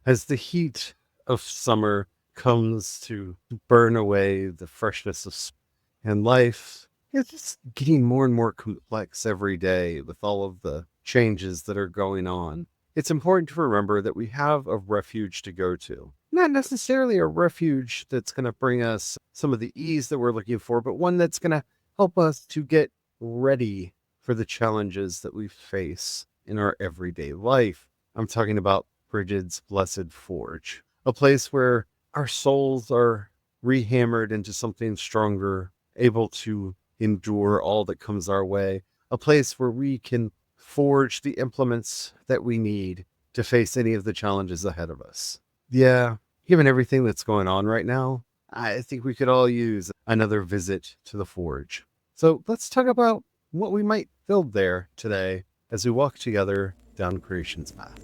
As the heat of summer comes to burn away the freshness of spring and life, it's just getting more and more complex every day with all of the changes that are going on. It's important to remember that we have a refuge to go to. Not necessarily a refuge that's going to bring us some of the ease that we're looking for, but one that's going to help us to get ready for the challenges that we face in our everyday life. I'm talking about Brigid's Blessed Forge, a place where our souls are rehammered into something stronger, able to endure all that comes our way, a place where we can forge the implements that we need to face any of the challenges ahead of us. Yeah, given everything that's going on right now, I think we could all use another visit to the forge. So let's talk about what we might build there today as we walk together down Creation's path.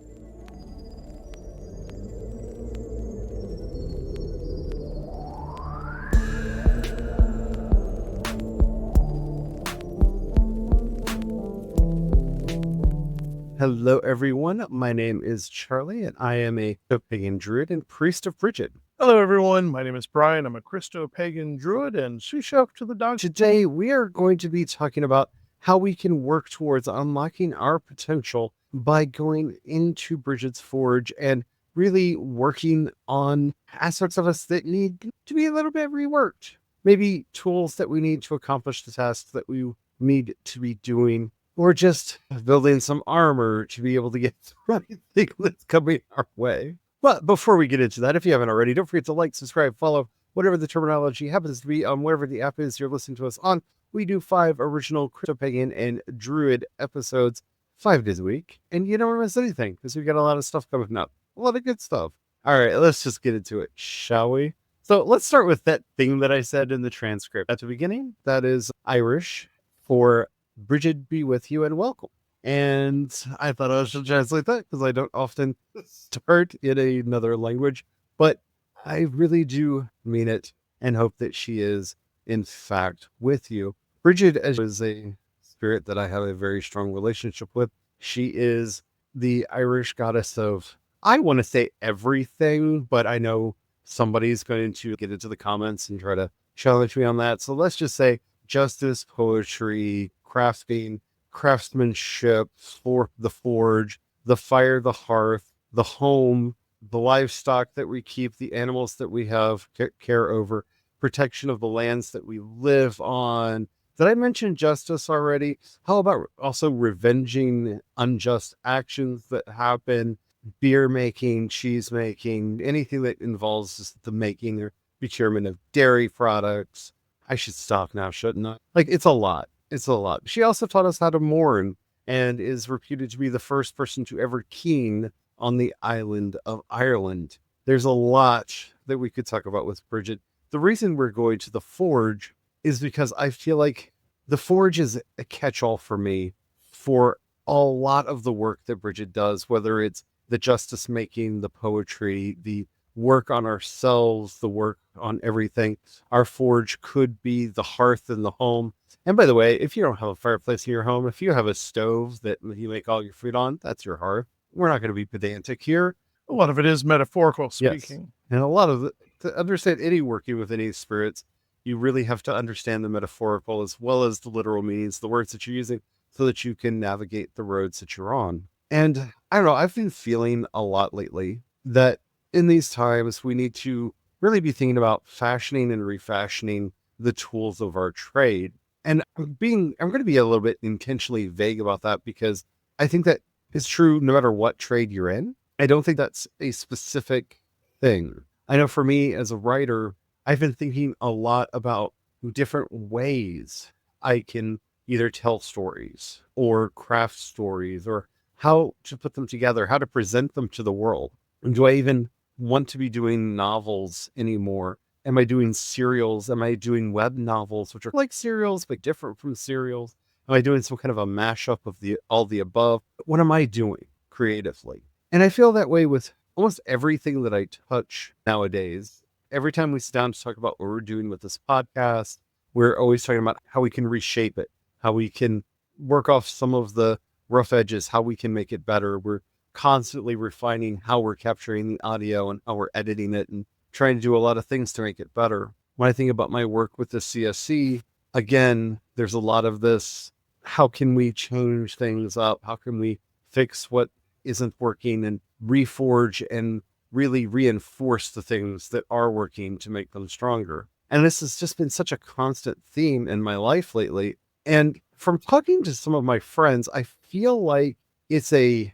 Hello, everyone. My name is Charlie, and I am a Christopagan druid and priest of Brigid. Hello, everyone. My name is Brian. I'm a Christopagan druid and sous chef to the dog. Today, we are going to be talking about how we can work towards unlocking our potential by going into Brigid's Forge and really working on aspects of us that need to be a little bit reworked. Maybe tools that we need to accomplish the tasks that we need to be doing, or just building some armor to be able to get through anything that's coming our way. But before we get into that, if you haven't already, don't forget to like, subscribe, follow, whatever the terminology happens to be on wherever the app is you're listening to us on. We do 5 original Christopagan and Druid episodes 5 days a week, and you don't miss anything because we've got a lot of stuff coming up. A lot of good stuff. All right, let's just get into it, shall we? So let's start with that thing that I said in the transcript at the beginning. That is Irish for Brigid be with you and welcome. And I thought I should translate that because I don't often start in another language, but I really do mean it and hope that she is, in fact, with you. Brigid is a spirit that I have a very strong relationship with. She is the Irish goddess of, I want to say everything, but I know somebody's going to get into the comments and try to challenge me on that. So let's just say justice, poetry, crafting, craftsmanship, for the forge, the fire, the hearth, the home, the livestock that we keep, the animals that we have care over, protection of the lands that we live on. Did I mention justice already? How about also revenging unjust actions that happen? Beer making, cheese making, anything that involves the making or procurement of dairy products. I should stop now, shouldn't I? Like, it's a lot. It's a lot. She also taught us how to mourn and is reputed to be the first person to ever keen on the island of Ireland. There's a lot that we could talk about with Brigid. The reason we're going to the Forge is because I feel like the Forge is a catch-all for me for a lot of the work that Brigid does, whether it's the justice making, the poetry, the work on ourselves, the work on everything. Our forge could be the hearth in the home. And by the way, if you don't have a fireplace in your home, if you have a stove that you make all your food on, that's your hearth. We're not going to be pedantic here. A lot of it is metaphorical speaking. Yes. And a lot of it, to understand any working with any spirits, you really have to understand the metaphorical as well as the literal meanings, the words that you're using, so that you can navigate the roads that you're on. And I don't know, I've been feeling a lot lately that in these times, we need to really be thinking about fashioning and refashioning the tools of our trade. And I'm going to be a little bit intentionally vague about that because I think that is true no matter what trade you're in. I don't think that's a specific thing. I know for me as a writer, I've been thinking a lot about different ways I can either tell stories or craft stories or how to put them together, how to present them to the world. And do I even want to be doing novels anymore? Am I doing serials? Am I doing web novels, which are like serials, but different from serials? Am I doing some kind of a mashup of all the above? What am I doing creatively? And I feel that way with almost everything that I touch nowadays. Every time we sit down to talk about what we're doing with this podcast, we're always talking about how we can reshape it, how we can work off some of the rough edges, how we can make it better. We're constantly refining how we're capturing the audio and how we're editing it and trying to do a lot of things to make it better. When I think about my work with the CSC, again, there's a lot of this, how can we change things up? How can we fix what isn't working and reforge and really reinforce the things that are working to make them stronger? And this has just been such a constant theme in my life lately. And from talking to some of my friends, I feel like it's a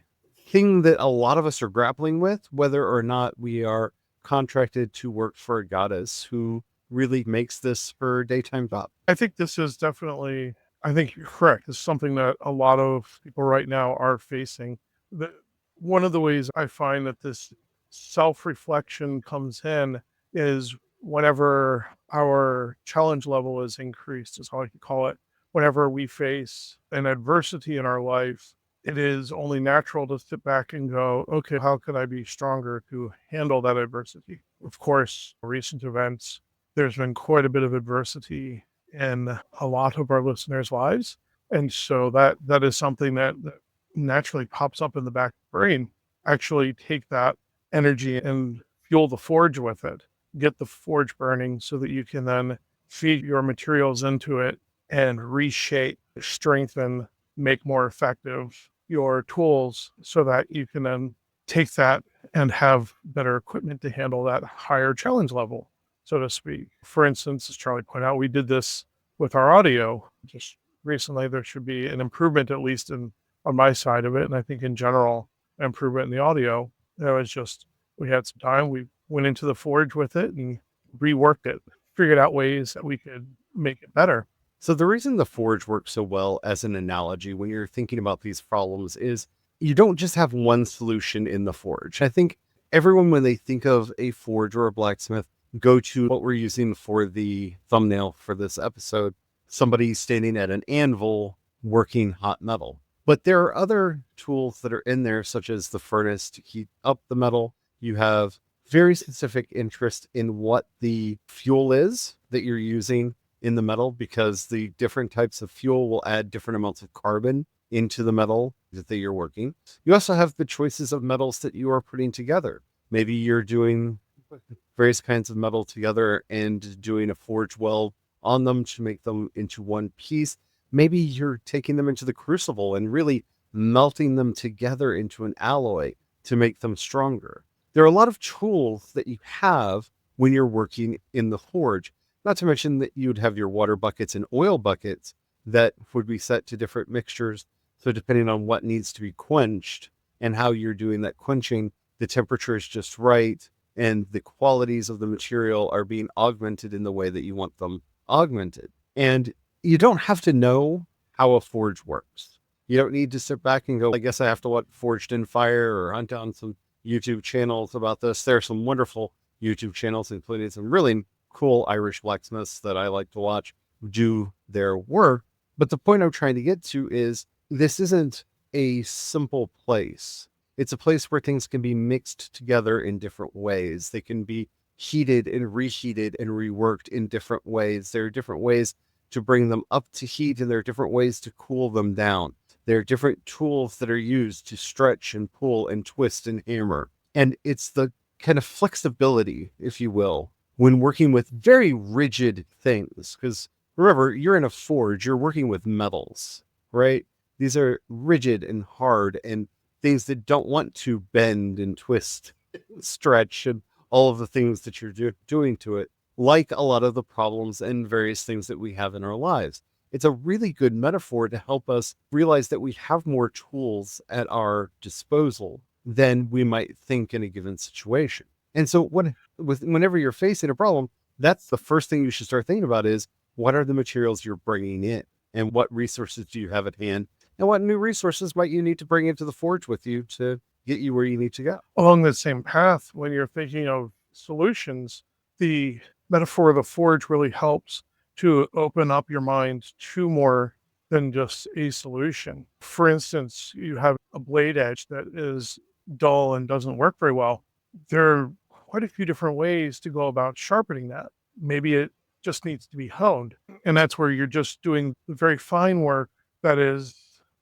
thing that a lot of us are grappling with, whether or not we are contracted to work for a goddess who really makes this her daytime job. I think this is definitely, I think you're correct. It's something that a lot of people right now are facing. The, one of the ways I find that this self reflection comes in is whenever our challenge level is increased, is how I could call it. Whenever we face an adversity in our life, it is only natural to sit back and go, okay, how can I be stronger to handle that adversity? Of course, recent events, there's been quite a bit of adversity in a lot of our listeners' lives. And so that is something that naturally pops up in the back of the brain. Actually take that energy and fuel the forge with it. Get the forge burning so that you can then feed your materials into it and reshape, strengthen, make more effective your tools so that you can then take that and have better equipment to handle that higher challenge level, so to speak. For instance, as Charlie pointed out, we did this with our audio just recently. There should be an improvement, at least on my side of it. And I think in general, improvement in the audio. It was just, we had some time. We went into the forge with it and reworked it, figured out ways that we could make it better. So the reason the forge works so well as an analogy when you're thinking about these problems is you don't just have one solution in the forge. I think everyone, when they think of a forge or a blacksmith, go to what we're using for the thumbnail for this episode, somebody standing at an anvil working hot metal. But there are other tools that are in there, such as the furnace to heat up the metal. You have very specific interest in what the fuel is that you're using in the metal, because the different types of fuel will add different amounts of carbon into the metal that you're working. You also have the choices of metals that you are putting together. Maybe you're doing various kinds of metal together and doing a forge weld on them to make them into one piece. Maybe you're taking them into the crucible and really melting them together into an alloy to make them stronger. There are a lot of tools that you have when you're working in the forge, not to mention that you'd have your water buckets and oil buckets that would be set to different mixtures. So depending on what needs to be quenched and how you're doing that quenching, the temperature is just right and the qualities of the material are being augmented in the way that you want them augmented. And you don't have to know how a forge works. You don't need to sit back and go, I guess I have to watch Forged in Fire or hunt down some YouTube channels about this. There are some wonderful YouTube channels, including some really cool Irish blacksmiths that I like to watch do their work. But the point I'm trying to get to is this isn't a simple place. It's a place where things can be mixed together in different ways. They can be heated and reheated and reworked in different ways. There are different ways to bring them up to heat, and there are different ways to cool them down. There are different tools that are used to stretch and pull and twist and hammer. And it's the kind of flexibility, if you will, when working with very rigid things. Because remember, you're in a forge, you're working with metals, right? These are rigid and hard and things that don't want to bend and twist, and stretch, and all of the things that you're doing to it, like a lot of the problems and various things that we have in our lives. It's a really good metaphor to help us realize that we have more tools at our disposal than we might think in a given situation. And so whenever you're facing a problem, that's the first thing you should start thinking about is, what are the materials you're bringing in? And what resources do you have at hand? And what new resources might you need to bring into the forge with you to get you where you need to go? Along the same path, when you're thinking of solutions, the metaphor of the forge really helps to open up your mind to more than just a solution. For instance, you have a blade edge that is dull and doesn't work very well. There are quite a few different ways to go about sharpening that. Maybe it just needs to be honed. And that's where you're just doing the very fine work that is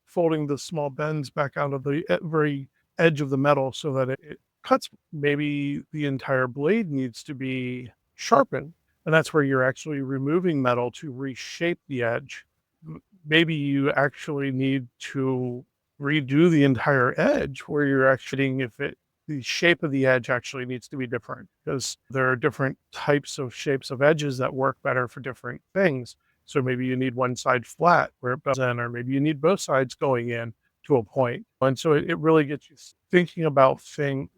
folding the small bends back out of the very edge of the metal so that it cuts. Maybe the entire blade needs to be sharpened. And that's where you're actually removing metal to reshape the edge. Maybe you actually need to redo the entire edge where you're actually, if it, the shape of the edge actually needs to be different because there are different types of shapes of edges that work better for different things. So maybe you need one side flat where it goes in, or maybe you need both sides going in to a point. And so it really gets you thinking about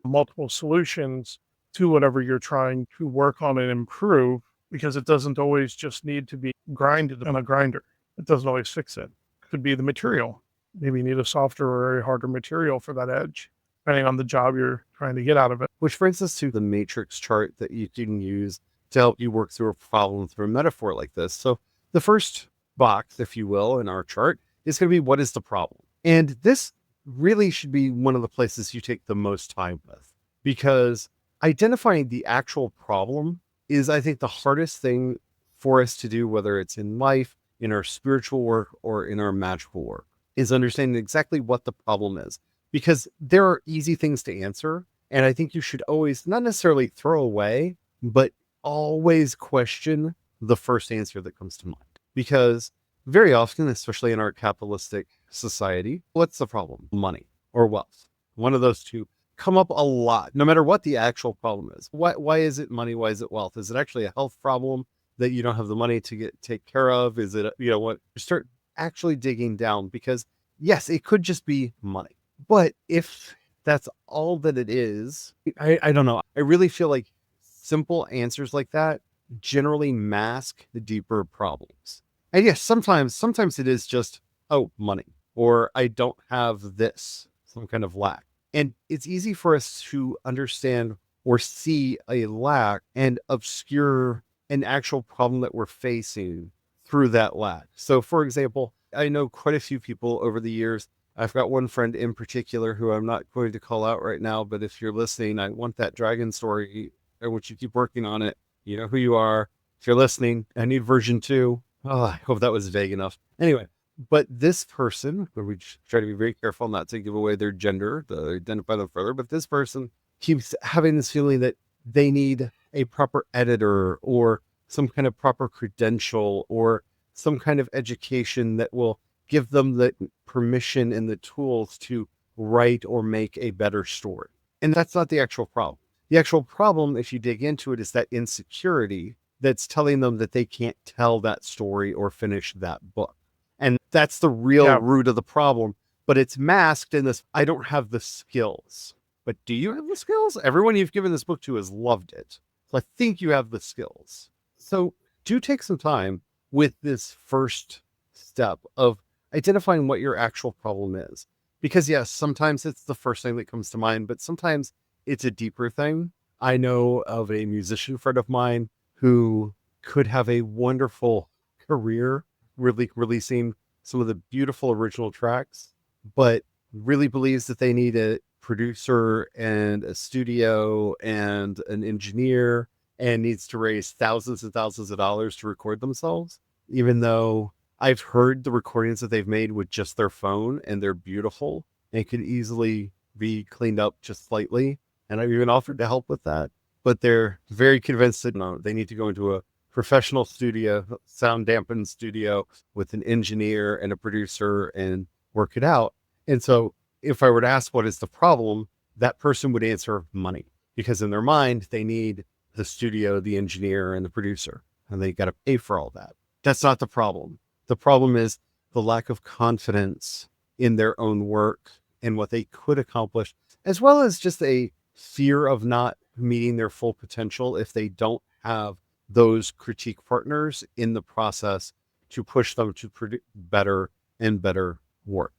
multiple solutions to whatever you're trying to work on and improve, because it doesn't always just need to be grinded on a grinder. It doesn't always fix it. It could be the material. Maybe you need a softer or a harder material for that edge, depending on the job you're trying to get out of it. Which brings us to the matrix chart that you can use to help you work through a problem through a metaphor like this. So the first box, if you will, in our chart is going to be, what is the problem? And this really should be one of the places you take the most time with, because identifying the actual problem is, I think, the hardest thing for us to do, whether it's in life, in our spiritual work, or in our magical work, is understanding exactly what the problem is. Because there are easy things to answer. And I think you should always not necessarily throw away, but always question the first answer that comes to mind. Because very often, especially in our capitalistic society, what's the problem? Money or wealth. One of those two come up a lot, no matter what the actual problem is. Why is it money? Why is it wealth? Is it actually a health problem that you don't have the money to take care of? Is it, what? Start actually digging down, because yes, it could just be money. But if that's all that it is, I don't know. I really feel like simple answers like that generally mask the deeper problems. And yes, sometimes it is just, oh, money, or I don't have this, some kind of lack. And it's easy for us to understand or see a lack and obscure an actual problem that we're facing through that lack. So for example, I know quite a few people over the years. I've got one friend in particular who I'm not going to call out right now, but if you're listening, I want that dragon story. I want you to keep working on it. You know who you are. If you're listening, I need version 2. Oh, I hope that was vague enough. Anyway, but this person, where we try to be very careful not to give away their gender, to identify them further, but this person keeps having this feeling that they need a proper editor or some kind of proper credential or some kind of education that will give them the permission and the tools to write or make a better story. And that's not the actual problem. The actual problem, if you dig into it, is that insecurity that's telling them that they can't tell that story or finish that book. And that's the real root of the problem. But it's masked in this, I don't have the skills. But do you have the skills? Everyone you've given this book to has loved it. So I think you have the skills. So do take some time with this first step of identifying what your actual problem is. Because yes, sometimes it's the first thing that comes to mind, but sometimes it's a deeper thing. I know of a musician friend of mine who could have a wonderful career really releasing some of the beautiful original tracks, but really believes that they need a producer and a studio and an engineer and needs to raise thousands and thousands of dollars to record themselves, even though I've heard the recordings that they've made with just their phone and they're beautiful and could easily be cleaned up just slightly. And I've even offered to help with that, but they're very convinced that no, they need to go into a professional studio, sound dampened studio with an engineer and a producer and work it out. And so if I were to ask what is the problem, that person would answer money, because in their mind, they need the studio, the engineer, and the producer, and they got to pay for all that. That's not the problem. The problem is the lack of confidence in their own work and what they could accomplish, as well as just a fear of not meeting their full potential if they don't have those critique partners in the process to push them to produce better and better work.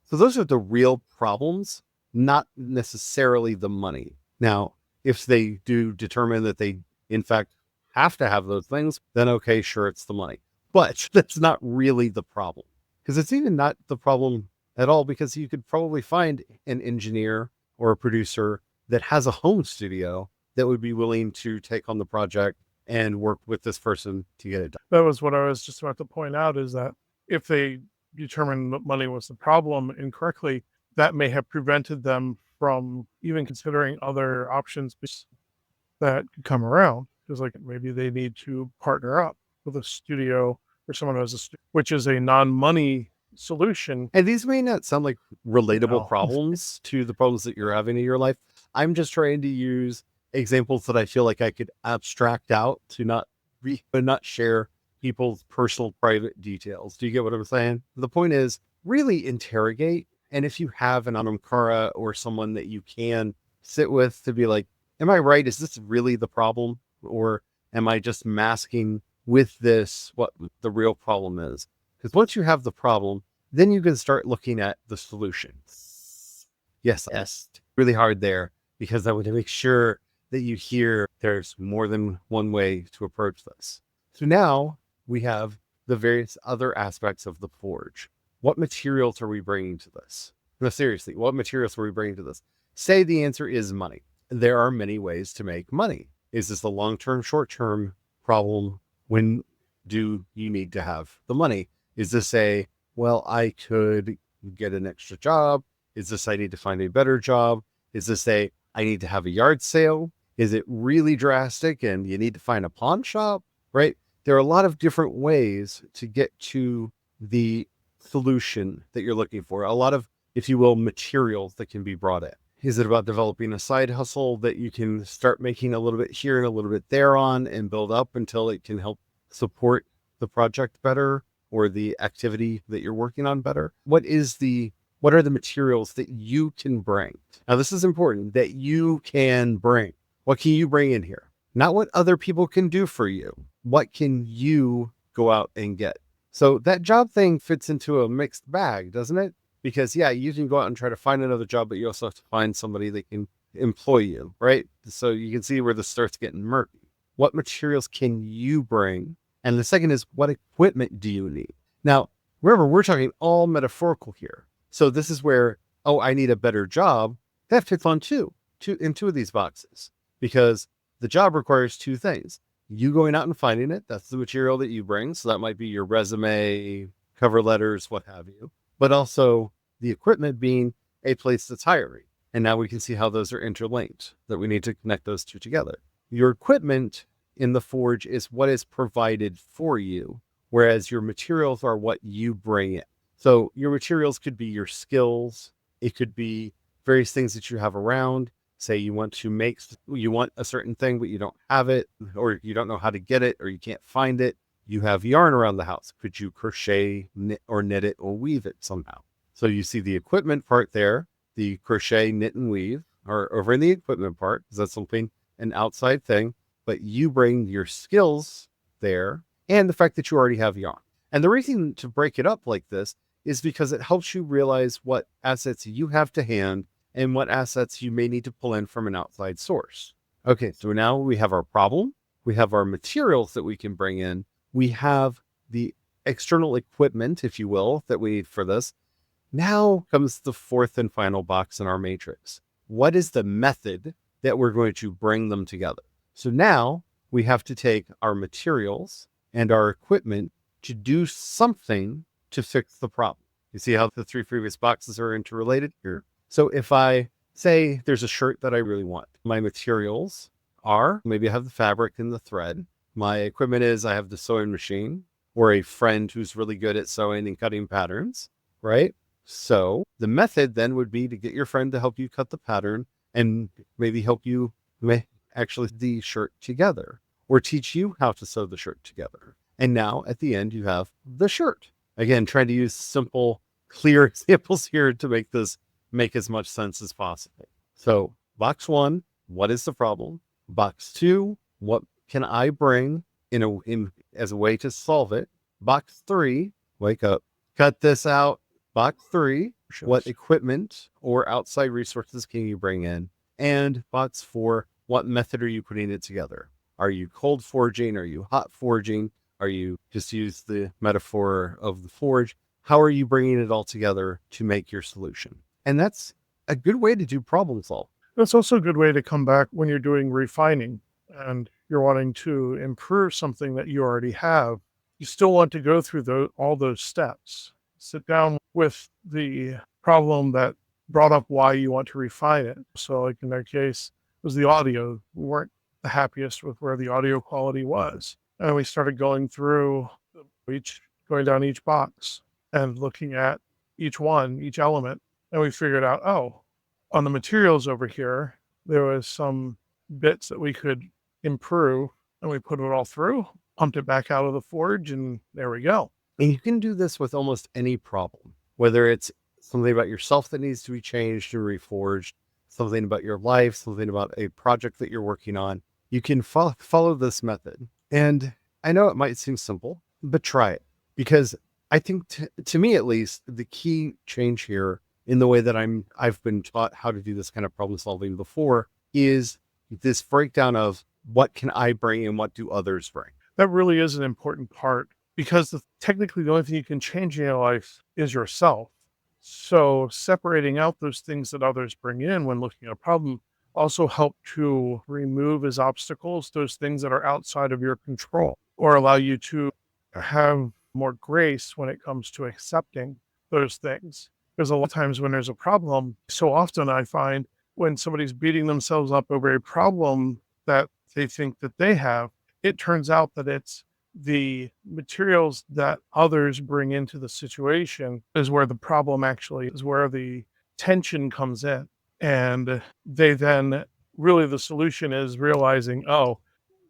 So those are the real problems, not necessarily the money. Now, if they do determine that they, in fact, have to have those things, then okay, sure, it's the money. But that's not really the problem, because it's even not the problem at all, because you could probably find an engineer or a producer that has a home studio that would be willing to take on the project and work with this person to get it done. That was what I was just about to point out, is that if they determined that money was the problem incorrectly, that may have prevented them from even considering other options that could come around. Because like maybe they need to partner up with a studio or someone who has a which is a non-money solution. And these may not sound like relatable No. problems to the problems that you're having in your life. I'm just trying to use examples that I feel like I could abstract out to not share people's personal private details. Do you get what I'm saying? The point is really interrogate. And if you have an anamkara or someone that you can sit with to be like, am I right? Is this really the problem? Or am I just masking with this what the real problem is? Because once you have the problem, then you can start looking at the solution. Yes, really hard there because I want to make sure that you hear there's more than one way to approach this. So now we have the various other aspects of the forge. What materials are we bringing to this? No, seriously, what materials are we bringing to this? Say the answer is money. There are many ways to make money. Is this a long-term, short-term problem? When do you need to have the money? Is this well, I could get an extra job? Is this I need to find a better job? Is this I need to have a yard sale? Is it really drastic and you need to find a pawn shop, right? There are a lot of different ways to get to the solution that you're looking for. A lot of, if you will, materials that can be brought in. Is it about developing a side hustle that you can start making a little bit here and a little bit there on and build up until it can help support the project better or the activity that you're working on better? What are the materials that you can bring? Now, this is important, that you can bring. What can you bring in here? Not what other people can do for you. What can you go out and get? So that job thing fits into a mixed bag, doesn't it? Because yeah, you can go out and try to find another job, but you also have to find somebody that can employ you, right? So you can see where this starts getting murky. What materials can you bring? And the second is, what equipment do you need? Now, remember, we're talking all metaphorical here. So this is where, I need a better job. That fits on in two of these boxes, because the job requires two things. You going out and finding it. That's the material that you bring. So that might be your resume, cover letters, what have you. But also the equipment being a place that's hiring. And now we can see how those are interlinked, that we need to connect those two together. Your equipment in the forge is what is provided for you, whereas your materials are what you bring in. So your materials could be your skills. It could be various things that you have around. Say you want a certain thing, but you don't have it, or you don't know how to get it, or you can't find it. You have yarn around the house. Could you crochet, knit it, or weave it somehow? So you see the equipment part there, the crochet, knit, and weave are over in the equipment part, because that's something, an outside thing, but you bring your skills there and the fact that you already have yarn. And the reason to break it up like this is because it helps you realize what assets you have to hand and what assets you may need to pull in from an outside source. Okay, so now we have our problem. We have our materials that we can bring in. We have the external equipment, if you will, that we need for this. Now comes the fourth and final box in our matrix. What is the method that we're going to bring them together? So now we have to take our materials and our equipment to do something to fix the problem. You see how the three previous boxes are interrelated here? So if I say there's a shirt that I really want, my materials are, maybe I have the fabric and the thread. My equipment is I have the sewing machine or a friend who's really good at sewing and cutting patterns, right? So the method then would be to get your friend to help you cut the pattern and maybe help you actually the shirt together or teach you how to sew the shirt together. And now at the end, you have the shirt. Again, trying to use simple, clear examples here to make this make as much sense as possible. So box one, what is the problem? Box two, what can I bring as a way to solve it? Box three, wake up, cut this out. Box three, what equipment or outside resources can you bring in? And box four, what method are you putting it together? Are you cold forging? Are you hot forging? Are you, just use the metaphor of the forge, how are you bringing it all together to make your solution? And that's a good way to do problem solve. That's also a good way to come back when you're doing refining and you're wanting to improve something that you already have. You still want to go through all those steps. Sit down with the problem that brought up why you want to refine it. So like in their case, it was the audio. We weren't the happiest with where the audio quality was. And we started going through going down each box and looking at each element. And we figured out, oh, on the materials over here, there was some bits that we could improve, and we put it all through, pumped it back out of the forge, and there we go. And you can do this with almost any problem, whether it's something about yourself that needs to be changed and reforged, something about your life, something about a project that you're working on. You can follow this method. And I know it might seem simple, but try it, because I think to me, at least, the key change here in the way that I've been taught how to do this kind of problem solving before is this breakdown of what can I bring and what do others bring. That really is an important part, because technically the only thing you can change in your life is yourself. So separating out those things that others bring in when looking at a problem also help to remove as obstacles those things that are outside of your control, or allow you to have more grace when it comes to accepting those things. Because a lot of times when there's a problem, so often I find when somebody's beating themselves up over a problem that they think that they have, it turns out that it's the materials that others bring into the situation is where the problem actually is, where the tension comes in. And they then really, the solution is realizing, oh,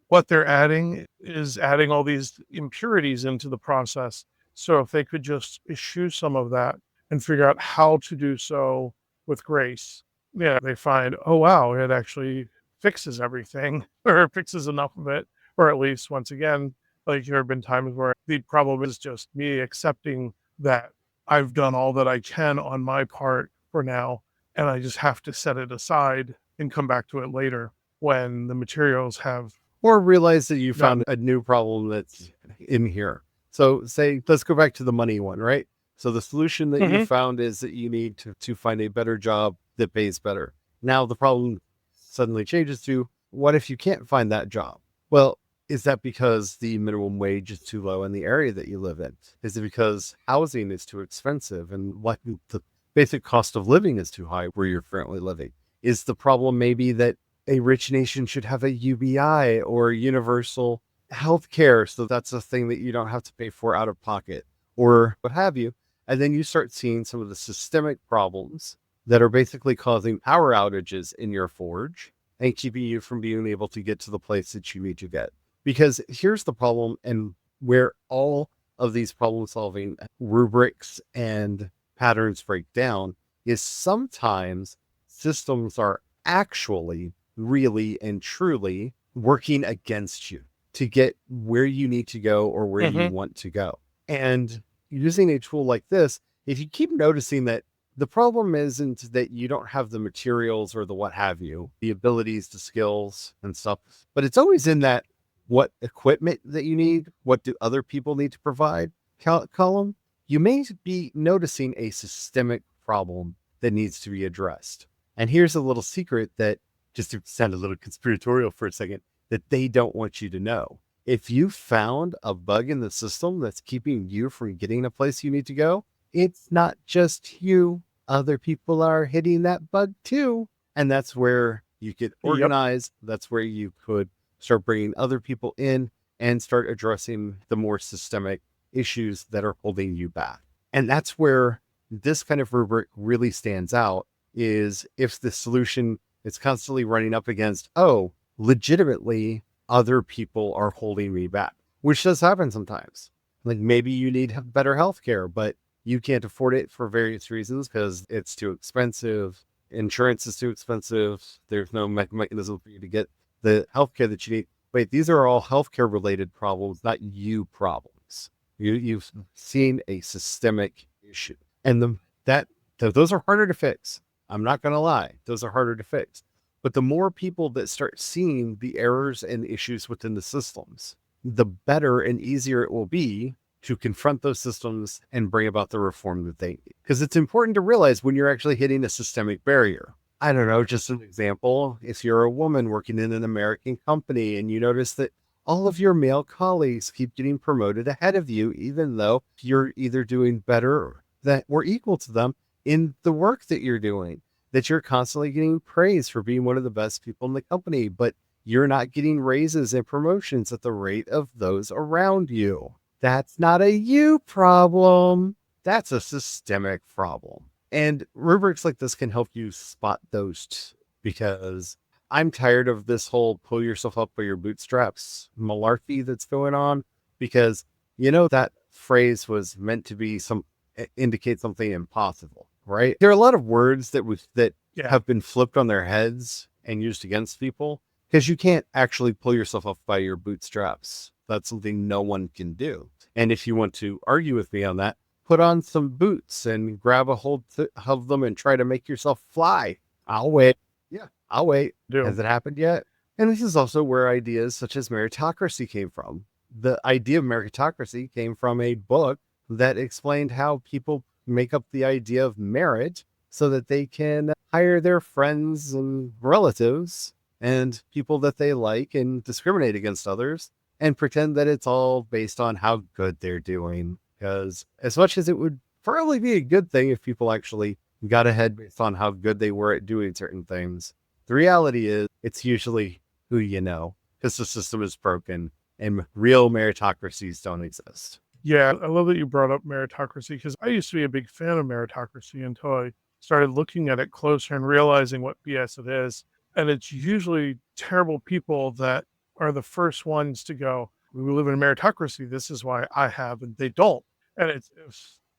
what they're adding is adding all these impurities into the process. So if they could just eschew some of that and figure out how to do so with grace, yeah, they find, oh, wow, it actually fixes everything, or fixes enough of it. Or at least, once again, like there have been times where the problem is just me accepting that I've done all that I can on my part for now, and I just have to set it aside and come back to it later when the materials have Or realize that you gotten. found a new problem that's in here. So say, let's go back to the money one, right? So the solution that you Mhm. found is that you need to find a better job that pays better. Now the problem suddenly changes to, what if you can't find that job? Well, is that because the minimum wage is too low in the area that you live in? Is it because housing is too expensive and what the basic cost of living is too high where you're currently living? Is the problem maybe that a rich nation should have a UBI or universal health care, so that's a thing that you don't have to pay for out of pocket, or what have you? And then you start seeing some of the systemic problems that are basically causing power outages in your forge and keeping you from being able to get to the place that you need to get. Because here's the problem, and where all of these problem solving rubrics and patterns break down, is sometimes systems are actually really and truly working against you to get where you need to go or where you Mhm. want to go. And using a tool like this, if you keep noticing that the problem isn't that you don't have the materials or the what have you, the abilities, the skills and stuff, but it's always in that what equipment that you need, what do other people need to provide column, you may be noticing a systemic problem that needs to be addressed. And here's a little secret that, just to sound a little conspiratorial for a second, that they don't want you to know. If you found a bug in the system that's keeping you from getting a place you need to go, it's not just you. Other people are hitting that bug too. And that's where you get Yep. organized. That's where you could start bringing other people in and start addressing the more systemic issues that are holding you back. And that's where this kind of rubric really stands out, is if the solution is constantly running up against, oh, legitimately other people are holding me back, which does happen sometimes. Like maybe you need better healthcare, but you can't afford it for various reasons because it's too expensive. Insurance is too expensive. There's no mechanism for you to get the healthcare that you need. Wait, these are all healthcare related problems, not you problems. You've seen a systemic issue, and those are harder to fix. I'm not going to lie; those are harder to fix. But the more people that start seeing the errors and issues within the systems, the better and easier it will be to confront those systems and bring about the reform that they need. Because it's important to realize when you're actually hitting a systemic barrier. I don't know, just an example. If you're a woman working in an American company and you notice that all of your male colleagues keep getting promoted ahead of you, even though you're either doing better or equal to them, in the work that you're doing, that you're constantly getting praise for being one of the best people in the company, but you're not getting raises and promotions at the rate of those around you. That's not a you problem. That's a systemic problem. And rubrics like this can help you spot those because I'm tired of this whole pull yourself up by your bootstraps malarkey that's going on, because that phrase was meant to be indicate something impossible, right? There are a lot of words that have been flipped on their heads and used against people, because you can't actually pull yourself up by your bootstraps. That's something no one can do. And if you want to argue with me on that, put on some boots and grab a hold of them and try to make yourself fly. I'll wait. Yeah, I'll wait. Has it happened yet? And this is also where ideas such as meritocracy came from. The idea of meritocracy came from a book that explained how people make up the idea of merit so that they can hire their friends and relatives and people that they like and discriminate against others and pretend that it's all based on how good they're doing. Because as much as it would probably be a good thing if people actually got ahead based on how good they were at doing certain things, the reality is it's usually who you know, because the system is broken and real meritocracies don't exist. Yeah, I love that you brought up meritocracy, because I used to be a big fan of meritocracy until I started looking at it closer and realizing what BS it is. And it's usually terrible people that are the first ones to go, we live in a meritocracy. This is why I have, and they don't. And it's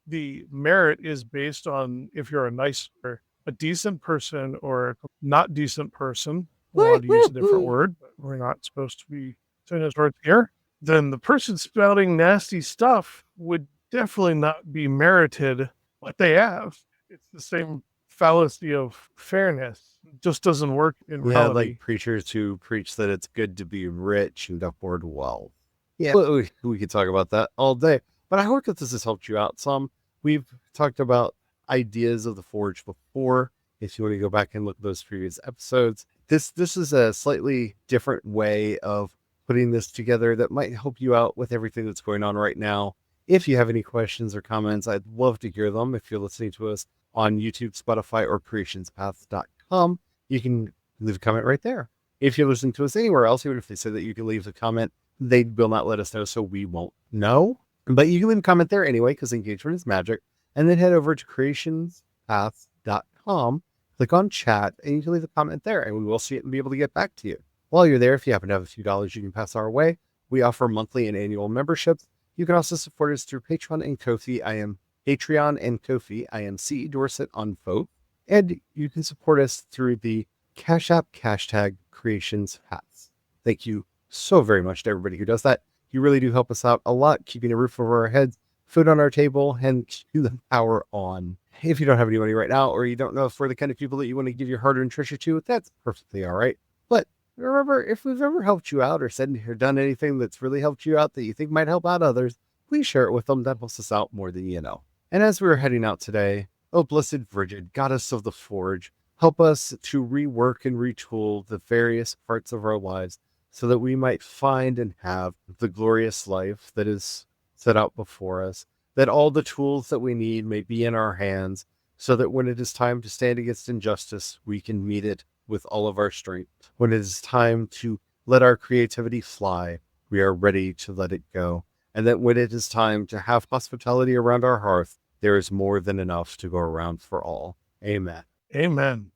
the merit is based on if you're a nice or a decent person or a not decent person. We wanted to use a different word, but we're not supposed to be saying those words here. Then the person spouting nasty stuff would definitely not be merited what they have. It's the same fallacy of fairness. It just doesn't work in reality. Like preachers who preach that it's good to be rich and afford wealth. Yeah, we could talk about that all day. But I hope that this has helped you out some. We've talked about ideas of the Forge before. If you want to go back and look at those previous episodes, this is a slightly different way of putting this together that might help you out with everything that's going on right now. If you have any questions or comments, I'd love to hear them. If you're listening to us on YouTube, Spotify, or CreationsPaths.com, you can leave a comment right there. If you're listening to us anywhere else, even if they say that you can leave a comment, they will not let us know, so we won't know. But you can leave a comment there anyway, because engagement is magic. And then head over to CreationsPaths.com, click on chat, and you can leave a comment there, and we will see it and be able to get back to you. While you're there, if you happen to have a few dollars you can pass our way, we offer monthly and annual memberships. You can also support us through Patreon and Ko-fi. I am Patreon and Ko-fi. I am C. Dorset on both. And you can support us through the Cash App hashtag CreationsPaths. Thank you so very much to everybody who does that. You really do help us out a lot, keeping a roof over our heads, food on our table, and keeping the power on. If you don't have any money right now, or you don't know if we're the kind of people that you want to give your hard-earned treasure to, that's perfectly all right. But remember, if we've ever helped you out or said or done anything that's really helped you out that you think might help out others, please share it with them. That helps us out more than you know. And as we're heading out today, oh, blessed Brigid, goddess of the Forge, help us to rework and retool the various parts of our lives so that we might find and have the glorious life that is set out before us, that all the tools that we need may be in our hands, so that when it is time to stand against injustice, we can meet it with all of our strength. When it is time to let our creativity fly, we are ready to let it go. And that when it is time to have hospitality around our hearth, there is more than enough to go around for all. Amen. Amen.